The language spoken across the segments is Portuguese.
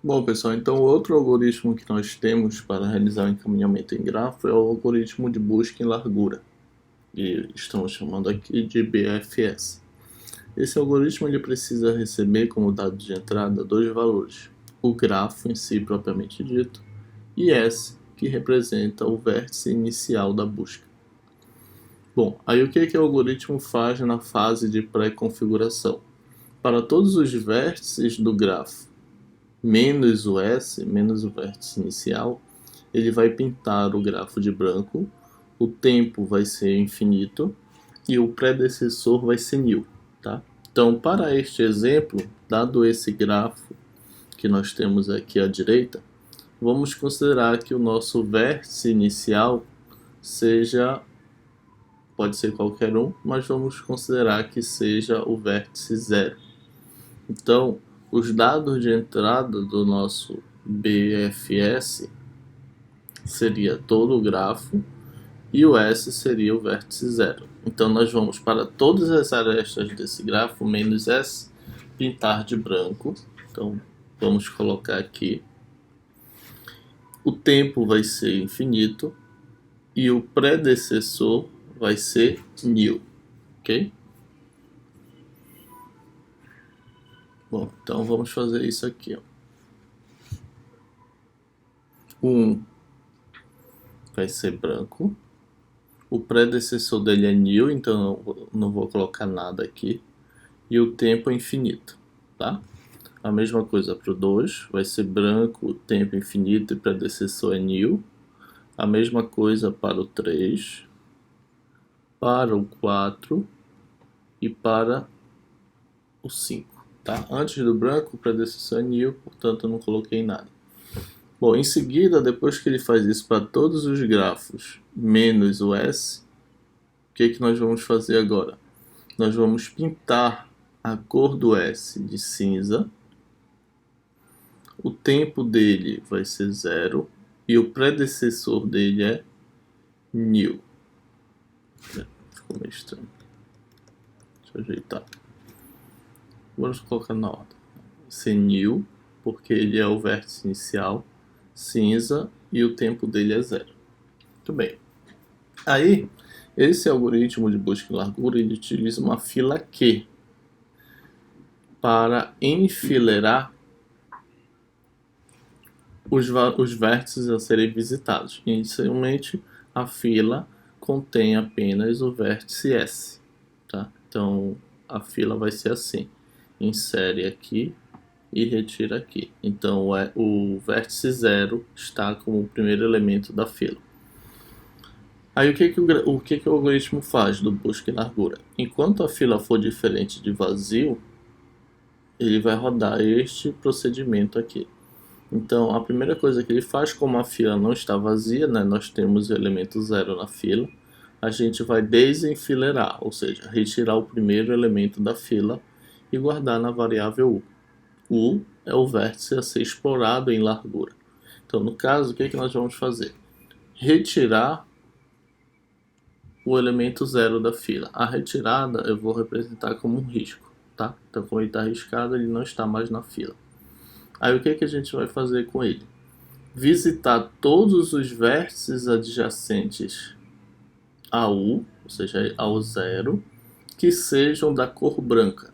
Bom, pessoal, então outro algoritmo que nós temos para realizar o encaminhamento em grafo é o algoritmo de busca em largura, e estamos chamando aqui de BFS. Esse algoritmo ele precisa receber como dado de entrada dois valores: o grafo em si propriamente dito e S, que representa o vértice inicial da busca. Bom, aí o que o algoritmo faz na fase de pré-configuração? Para todos os vértices do grafo menos o S, menos o vértice inicial, ele vai pintar o grafo de branco, o tempo vai ser infinito e o predecessor vai ser nil, tá? Então, para este exemplo, dado esse grafo que nós temos aqui à direita, vamos considerar que o nosso vértice inicial seja, pode ser qualquer um, mas vamos considerar que seja o vértice zero. Então, os dados de entrada do nosso BFS seria todo o grafo e o S seria o vértice zero. Então, nós vamos para todas as arestas desse grafo, menos S, pintar de branco. Então, vamos colocar aqui. O tempo vai ser infinito e o predecessor vai ser nil, ok? Bom, então vamos fazer isso aqui. Ó. O 1 vai ser branco. O predecessor dele é nil, então eu não vou colocar nada aqui. E o tempo é infinito, tá? A mesma coisa para o 2, vai ser branco, tempo infinito e predecessor é nil. A mesma coisa para o 3, para o 4 e para o 5. Tá? Antes do branco, o predecessor é nil, portanto eu não coloquei nada. Bom, em seguida, depois que ele faz isso para todos os grafos menos o S, o que nós vamos fazer agora? Nós vamos pintar a cor do S de cinza, o tempo dele vai ser zero e o predecessor dele é nil. Ficou meio estranho. Deixa eu ajeitar. Vamos colocar na ordem. Ser nil, porque ele é o vértice inicial, cinza e o tempo dele é zero. Muito bem. Aí, esse algoritmo de busca em largura ele utiliza uma fila Q para enfileirar os vértices a serem visitados. Inicialmente, a fila contém apenas o vértice S. Tá? Então, a fila vai ser assim. Insere aqui e retira aqui. Então, o vértice 0 está como o primeiro elemento da fila. Aí, o que o algoritmo faz do busca e largura? Enquanto a fila for diferente de vazio, ele vai rodar este procedimento aqui. Então, a primeira coisa que ele faz, como a fila não está vazia, né, nós temos o elemento 0 na fila, a gente vai desenfileirar, ou seja, retirar o primeiro elemento da fila e guardar na variável u. U é o vértice a ser explorado em largura. Então, no caso, o que nós vamos fazer? Retirar o elemento 0 da fila. A retirada eu vou representar como um risco, tá? Então, como ele está riscado, ele não está mais na fila. Aí, o que a gente vai fazer com ele? Visitar todos os vértices adjacentes a U, ou seja, ao 0, que sejam da cor branca.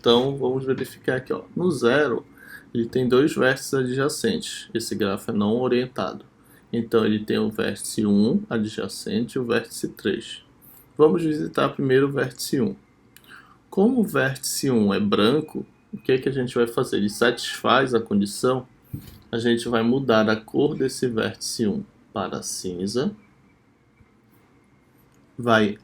Então, vamos verificar aqui. Ó. No 0, ele tem dois vértices adjacentes. Esse grafo é não orientado. Então, ele tem o vértice 1 adjacente e o vértice 3. Vamos visitar primeiro o vértice 1. Como o vértice 1 é branco, o que a gente vai fazer? Ele satisfaz a condição. A gente vai mudar a cor desse vértice 1 para cinza. Vai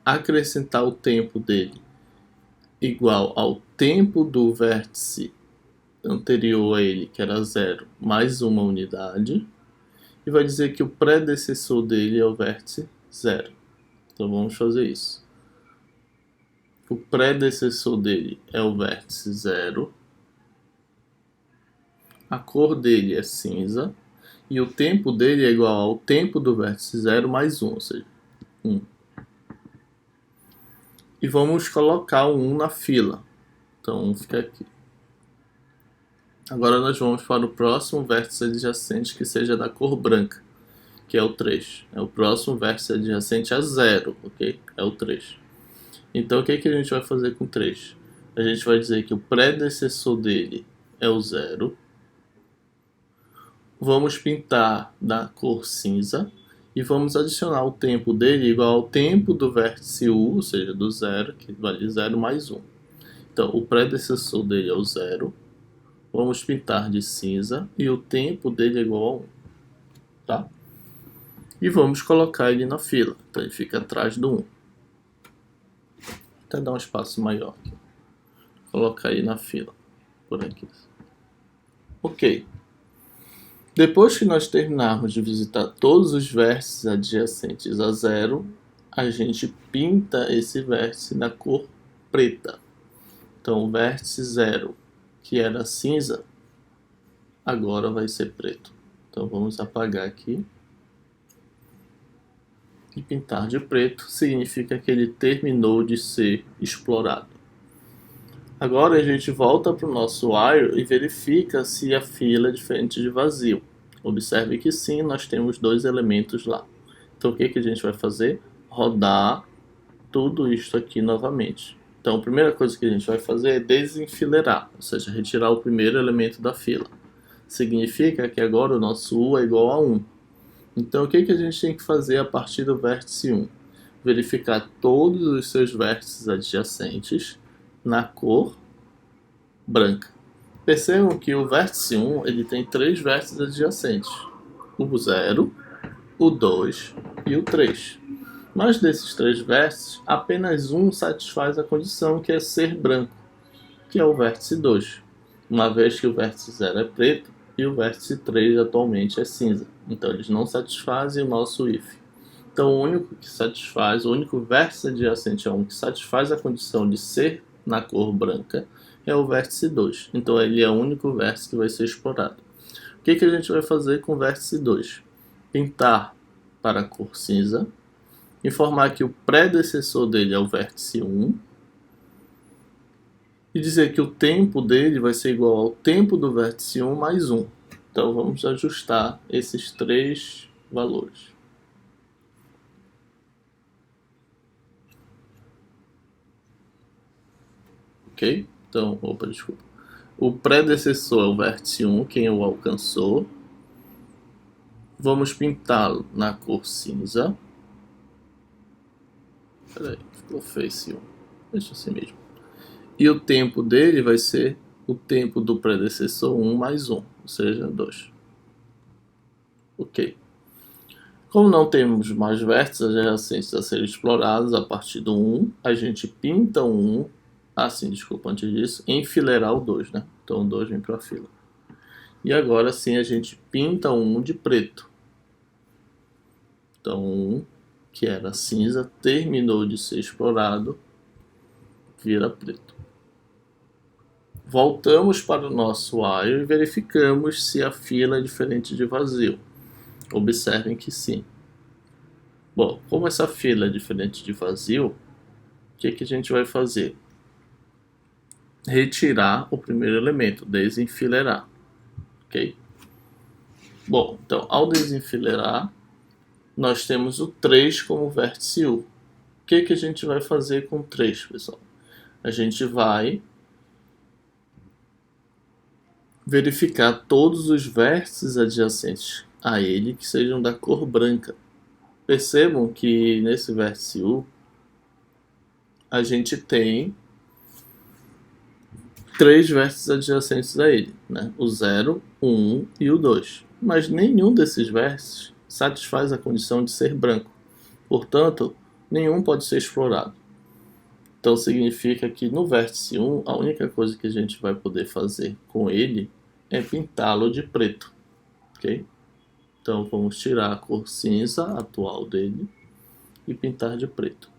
acrescentar o tempo dele igual ao tempo do vértice anterior a ele, que era 0, mais uma unidade, e vai dizer que o predecessor dele é o vértice 0. Então vamos fazer isso. O predecessor dele é o vértice 0, a cor dele é cinza, e o tempo dele é igual ao tempo do vértice 0 mais 1, ou seja, 1. E vamos colocar o 1 na fila. Então, 1 fica aqui. Agora nós vamos para o próximo vértice adjacente que seja da cor branca, que é o 3. É o próximo vértice adjacente a 0, ok? É o 3. Então o que a gente vai fazer com 3? A gente vai dizer que o predecessor dele é o 0. Vamos pintar da cor cinza e vamos adicionar o tempo dele igual ao tempo do vértice U, ou seja, do 0, que vale 0 mais 1. Então o predecessor dele é o 0. Vamos pintar de cinza e o tempo dele é igual a 1, tá? E vamos colocar ele na fila, então ele fica atrás do 1. Até dar um espaço maior aqui. Colocar ele na fila, por aqui. Ok. Depois que nós terminarmos de visitar todos os vértices adjacentes a 0, a gente pinta esse vértice na cor preta. Então o vértice 0, que era cinza, agora vai ser preto. Então vamos apagar aqui. E pintar de preto significa que ele terminou de ser explorado. Agora a gente volta para o nosso while e verifica se a fila é diferente de vazio. Observe que sim, nós temos 2 elementos lá. Então o que a gente vai fazer? Rodar tudo isso aqui novamente. Então a primeira coisa que a gente vai fazer é desenfileirar, ou seja, retirar o primeiro elemento da fila. Significa que agora o nosso U é igual a 1. Então o que a gente tem que fazer a partir do vértice 1? Verificar todos os seus vértices adjacentes na cor branca. Percebam que o vértice 1 ele tem 3 vértices adjacentes: o 0, o 2 e o 3. Mas desses 3 vértices, apenas um satisfaz a condição, que é ser branco, que é o vértice 2, uma vez que o vértice 0 é preto e o vértice 3 atualmente é cinza. Então eles não satisfazem o nosso if. Então o único vértice adjacente a 1 que satisfaz a condição de ser na cor branca é o vértice 2. Então ele é o único vértice que vai ser explorado. O que a gente vai fazer com o vértice 2? Pintar para a cor cinza, informar que o predecessor dele é o vértice 1 e dizer que o tempo dele vai ser igual ao tempo do vértice 1 mais 1. Então vamos ajustar esses 3 valores. Ok? Então, desculpa. O predecessor é o vértice 1, quem o alcançou. Vamos pintá-lo na cor cinza. Peraí, ficou feio esse 1. Deixa assim mesmo. E o tempo dele vai ser o tempo do predecessor 1 mais 1, ou seja, 2. Ok. Como não temos mais vértices adjacentes a serem explorados a partir do 1, a gente pinta o 1, antes disso, enfileirar o 2, né? Então o 2 vem para a fila. E agora sim a gente pinta o 1 de preto. Então o 1, que era cinza, terminou de ser explorado, vira preto. Voltamos para o nosso while e verificamos se a fila é diferente de vazio. Observem que sim. Bom, como essa fila é diferente de vazio, o que a gente vai fazer? Retirar o primeiro elemento, desenfileirar. Ok? Bom, então ao desenfileirar, nós temos o 3 como vértice U. O que a gente vai fazer com o 3, pessoal? A gente vai verificar todos os vértices adjacentes a ele que sejam da cor branca. Percebam que nesse vértice U a gente tem 3 vértices adjacentes a ele, né? O 0, o 1 e o 2. Mas nenhum desses vértices satisfaz a condição de ser branco. Portanto, nenhum pode ser explorado. Então significa que no vértice 1, a única coisa que a gente vai poder fazer com ele é pintá-lo de preto. Ok? Então vamos tirar a cor cinza atual dele e pintar de preto.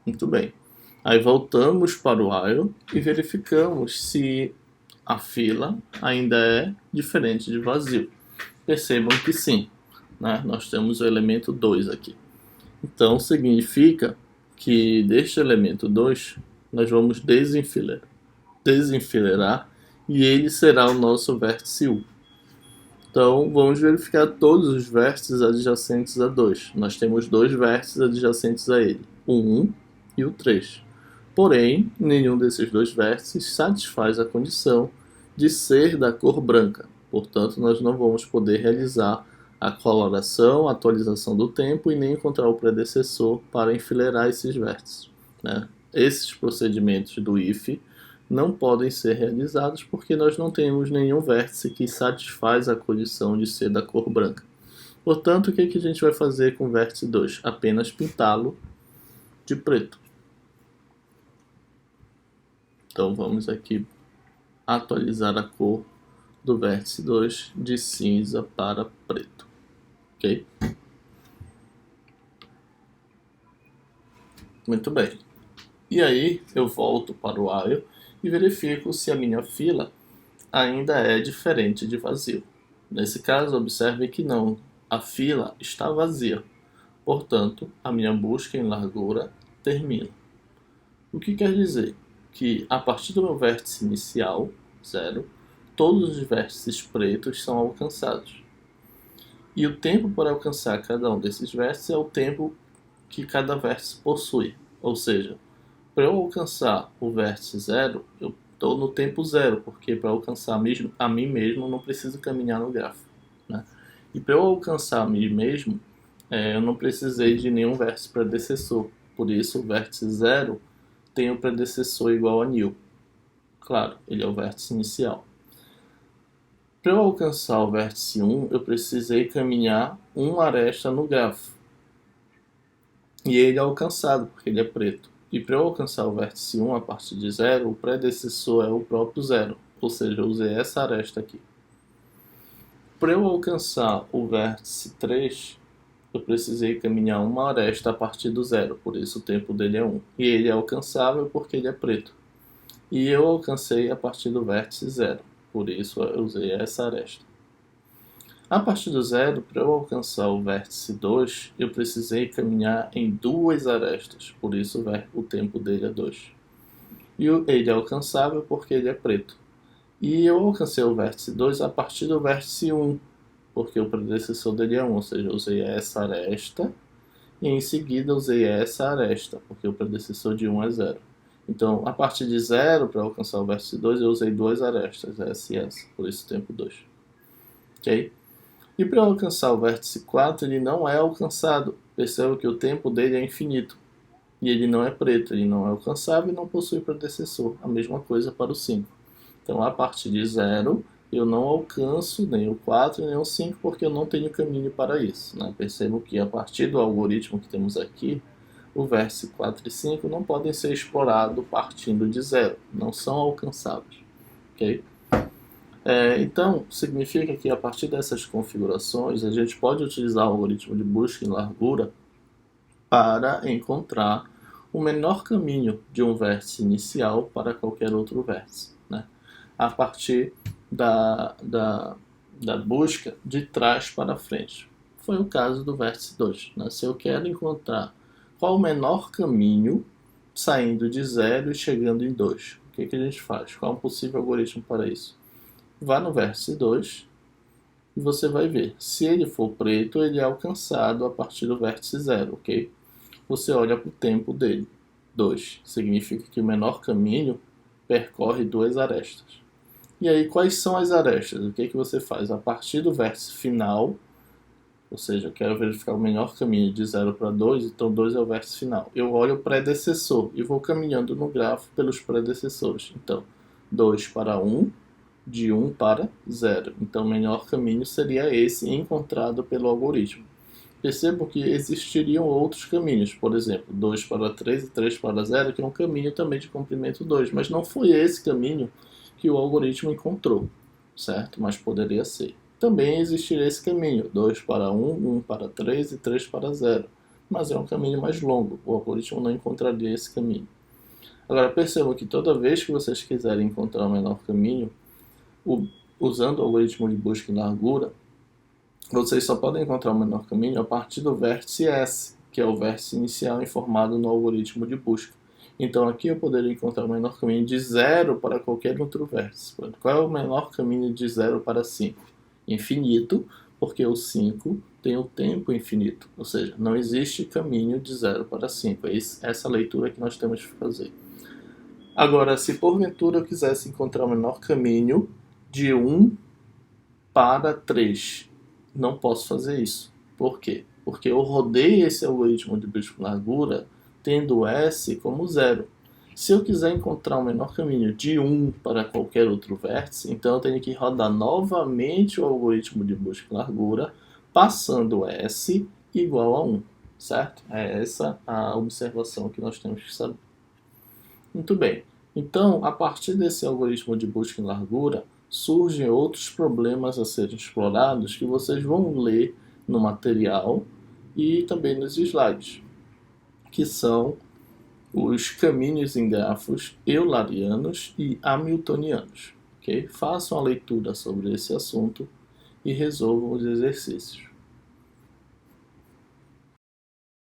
Muito bem. Aí voltamos para o while e verificamos se a fila ainda é diferente de vazio. Percebam que sim, né? Nós temos o elemento 2 aqui. Então significa que deste elemento 2 nós vamos desenfileirar e ele será o nosso vértice 1. Então, vamos verificar todos os vértices adjacentes a 2. Nós temos dois vértices adjacentes a ele, o 1 e o 3. Porém, nenhum desses dois vértices satisfaz a condição de ser da cor branca. Portanto, nós não vamos poder realizar a coloração, a atualização do tempo e nem encontrar o predecessor para enfileirar esses vértices, né? Esses procedimentos do if não podem ser realizados porque nós não temos nenhum vértice que satisfaz a condição de ser da cor branca. Portanto, o que a gente vai fazer com o vértice 2? Apenas pintá-lo de preto. Então vamos aqui atualizar a cor do vértice 2 de cinza para preto. Ok? Muito bem. E aí eu volto para o while e verifico se a minha fila ainda é diferente de vazio. Nesse caso, observe que não, a fila está vazia. Portanto, a minha busca em largura termina. O que quer dizer? Que a partir do meu vértice inicial, 0, todos os vértices pretos são alcançados. E o tempo para alcançar cada um desses vértices é o tempo que cada vértice possui. Ou seja, para eu alcançar o vértice 0, eu estou no tempo 0, porque para alcançar a mim mesmo eu não preciso caminhar no grafo, né? E para eu alcançar a mim mesmo, eu não precisei de nenhum vértice predecessor. Por isso, o vértice 0 tem o predecessor igual a nil. Claro, ele é o vértice inicial. Para eu alcançar o vértice 1, eu precisei caminhar uma aresta no grafo. E ele é alcançado, porque ele é preto. E para eu alcançar o vértice 1 a partir de 0, o predecessor é o próprio 0. Ou seja, eu usei essa aresta aqui. Para eu alcançar o vértice 3, eu precisei caminhar uma aresta a partir do 0. Por isso o tempo dele é 1. E ele é alcançável porque ele é preto. E eu alcancei a partir do vértice 0. Por isso eu usei essa aresta. A partir do 0, para eu alcançar o vértice 2, eu precisei caminhar em duas arestas, por isso o tempo dele é 2. E ele é alcançável porque ele é preto. E eu alcancei o vértice 2 a partir do vértice 1, porque o predecessor dele é 1, ou seja, eu usei essa aresta e em seguida usei essa aresta, porque o predecessor de 1 é 0. Então, a partir de 0, para alcançar o vértice 2, eu usei duas arestas, essa e essa, por isso tempo 2. Ok? E para alcançar o vértice 4, ele não é alcançado. Perceba que o tempo dele é infinito. E ele não é preto, ele não é alcançável e não possui predecessor. A mesma coisa para o 5. Então, a partir de 0, eu não alcanço nem o 4 nem o 5 porque eu não tenho caminho para isso, né? Percebam que a partir do algoritmo que temos aqui, o vértice 4 e 5 não podem ser explorados partindo de 0. Não são alcançáveis. Ok? Então, significa que a partir dessas configurações, a gente pode utilizar o algoritmo de busca em largura para encontrar o menor caminho de um vértice inicial para qualquer outro vértice, né? A partir da busca de trás para frente. Foi o caso do vértice 2. Né? Se eu quero encontrar qual o menor caminho saindo de 0 e chegando em 2, o que a gente faz? Qual é um possível algoritmo para isso? Vá no vértice 2 e você vai ver. Se ele for preto, ele é alcançado a partir do vértice 0, ok? Você olha para o tempo dele. 2 significa que o menor caminho percorre duas arestas. E aí, quais são as arestas? O que você faz? A partir do vértice final, ou seja, eu quero verificar o menor caminho de 0 para 2, então 2 é o vértice final. Eu olho o predecessor e vou caminhando no grafo pelos predecessores. Então, 2 para 1, de 1 para 0. Então, o melhor caminho seria esse encontrado pelo algoritmo. Percebam que existiriam outros caminhos, por exemplo, 2 para 3 e 3 para 0, que é um caminho também de comprimento 2, mas não foi esse caminho que o algoritmo encontrou, certo? Mas poderia ser. Também existiria esse caminho, 2 para 1, 1 para 3 e 3 para 0, mas é um caminho mais longo, o algoritmo não encontraria esse caminho. Agora, percebam que toda vez que vocês quiserem encontrar o menor caminho, usando o algoritmo de busca em largura, vocês só podem encontrar o menor caminho a partir do vértice S, que é o vértice inicial informado no algoritmo de busca. Então aqui eu poderia encontrar o menor caminho de 0 para qualquer outro vértice. Qual é o menor caminho de 0 para 5? Infinito, porque o 5 tem o tempo infinito, ou seja, não existe caminho de 0 para 5. É essa leitura que nós temos que fazer. Agora, se porventura eu quisesse encontrar o menor caminho de 1 para 3, não posso fazer isso. Por quê? Porque eu rodei esse algoritmo de busca por largura tendo S como 0. Se eu quiser encontrar o menor caminho de 1 para qualquer outro vértice, então eu tenho que rodar novamente o algoritmo de busca por largura, passando S igual a 1, certo? É essa a observação que nós temos que saber. Muito bem. Então, a partir desse algoritmo de busca em largura, surgem outros problemas a serem explorados que vocês vão ler no material e também nos slides, que são os caminhos em grafos eulerianos e hamiltonianos. Okay? Façam a leitura sobre esse assunto e resolvam os exercícios.